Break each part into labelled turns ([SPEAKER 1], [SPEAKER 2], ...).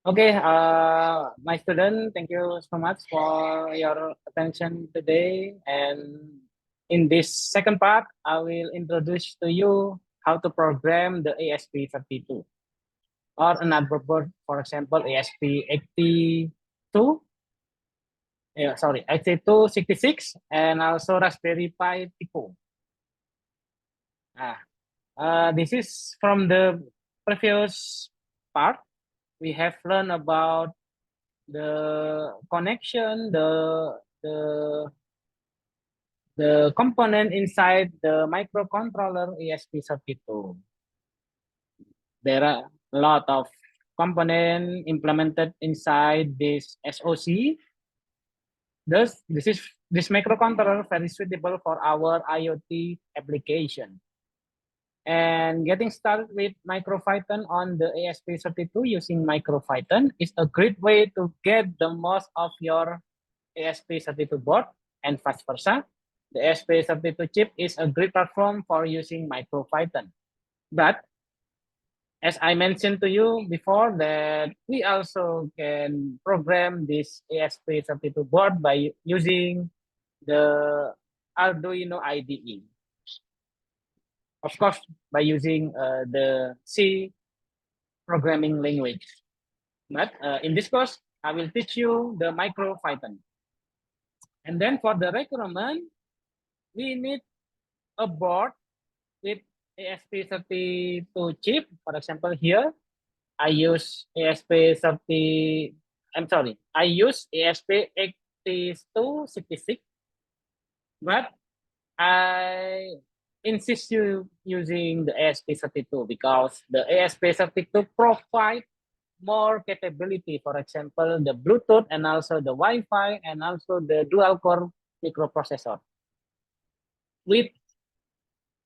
[SPEAKER 1] Okay, my student, thank you so much for your attention today. And in this second part, I will introduce to you how to program the ASP32 or another board, for example, ASP82, yeah, sorry, 8266, and also Raspberry Pi Pico. Ah, this is from the previous part. We have learned about the connection, the the component inside the microcontroller ESP32. There are a lot of component implemented inside this SoC. Thus, this microcontroller very suitable for our IoT application. And getting started with Micropython on the ASP32 using Micropython is a great way to get the most of your ASP32 board and vice versa. The ASP32 chip is a great platform for using Micropython. But as I mentioned to you before, that we also can program this ASP32 board by using the Arduino IDE. Of course, by using the C programming language. But in this course, I will teach you the Micropython. And then for the requirement, we need a board with ASP32 chip. For example, here I use ASP30. I'm sorry, I use ASP8266, but I insist you using the ASP32 because the ASP32 provide more capability. For example, the Bluetooth and also the Wi-Fi and also the dual core microprocessor with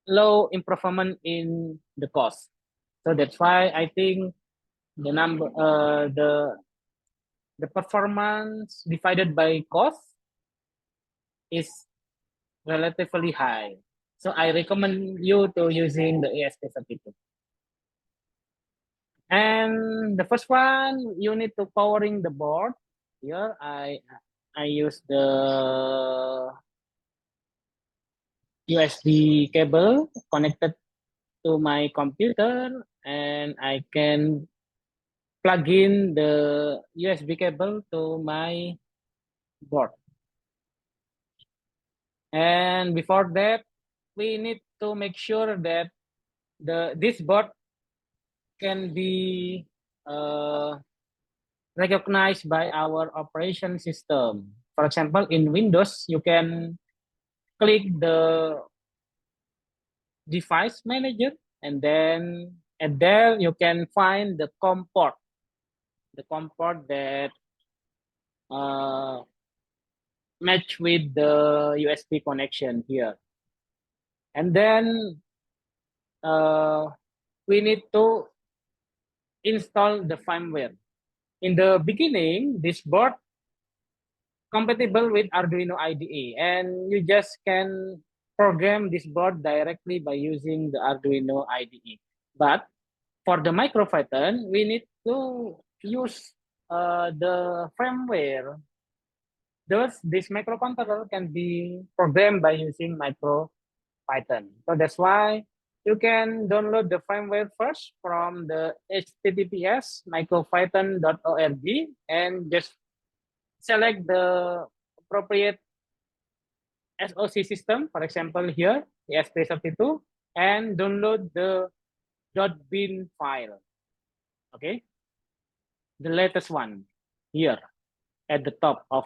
[SPEAKER 1] low improvement in the cost. So that's why I think the number the performance divided by cost is relatively high. So I recommend you to using the ESP32. And the first one, you need to powering the board. Here I use the USB cable connected to my computer, and I can plug in the USB cable to my board. And before that, we need to make sure that this board can be recognized by our operation system. For example, in Windows, you can click the device manager, and then and there you can find the COM port, that match with the USB connection here. And then we need to install the firmware. In the beginning, this board compatible with Arduino IDE, and you just can program this board directly by using the Arduino IDE. But for the Micropython, we need to use the firmware. Thus, this microcontroller can be programmed by using Micropython. So that's why you can download the firmware first from the https micropython.org and just select the appropriate SoC system, for example here, the ESP32, and download the .bin file, okay? The latest one here at the top of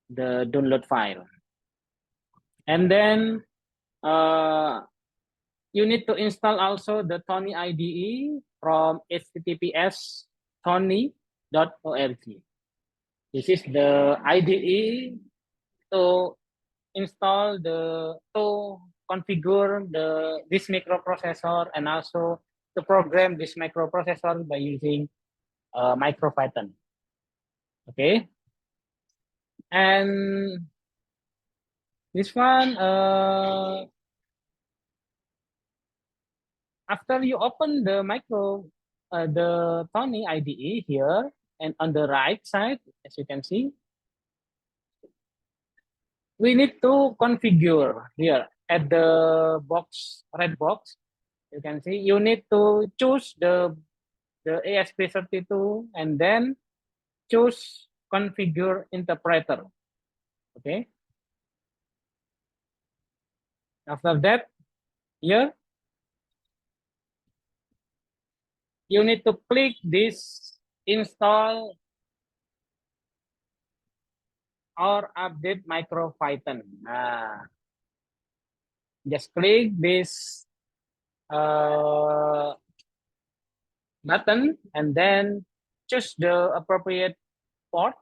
[SPEAKER 1] the download file. And then you need to install also the Tony IDE from https tony.org. This is the IDE to install to configure this microprocessor and also to program this microprocessor by using Micropython. Okay, and this one after you open the the Tony IDE here, and on the right side, as you can see, we need to configure here at the box, red box. You can see you need to choose the ESP32 and then choose configure interpreter. Okay. After that, here you need to click this install or update Micropython. Just click this button and then choose the appropriate port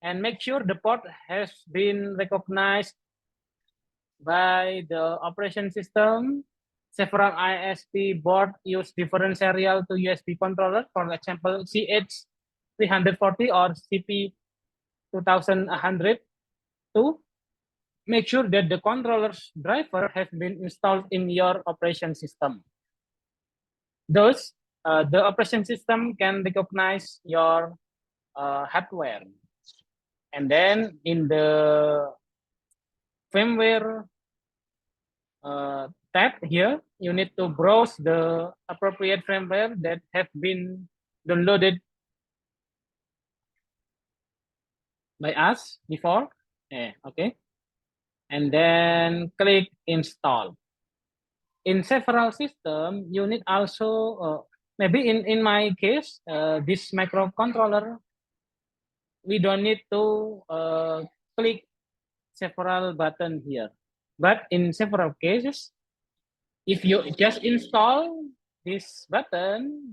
[SPEAKER 1] and make sure the port has been recognized by the operation system. Several ISP board use different serial to USB controller, for example, CH340 or CP2100. To make sure that the controller's driver has been installed in your operation system. Thus, the operation system can recognize your hardware. And then in the firmware tab here, you need to browse the appropriate firmware that have been downloaded by us before. Okay. And then click install. In several systems, you need also, maybe in my case, this microcontroller, we don't need to click several buttons here. But in several cases, if you just install this button,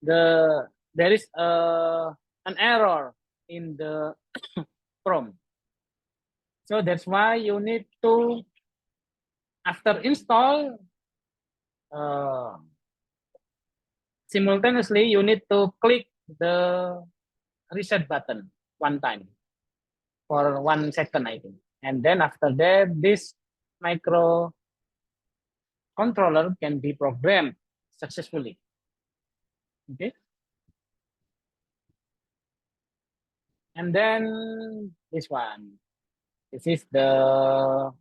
[SPEAKER 1] there is an error in the prompt. So that's why you need to, after install, simultaneously you need to click the reset button one time for 1 second, I think. And then after that, this microcontroller can be programmed successfully. Okay. And then this one. This is the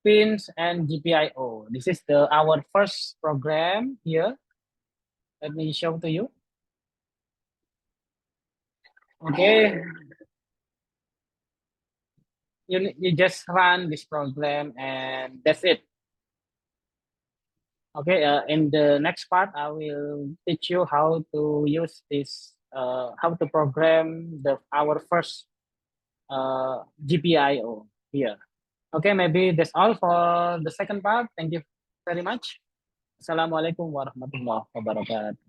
[SPEAKER 1] pins and GPIO. This is our first program here. Let me show to you. Okay. You just run this program and that's it. Okay, in the next part, I will teach you how to use this, how to program our first GPIO here. Okay, maybe that's all for the second part. Thank you very much. Assalamualaikum warahmatullahi wabarakatuh.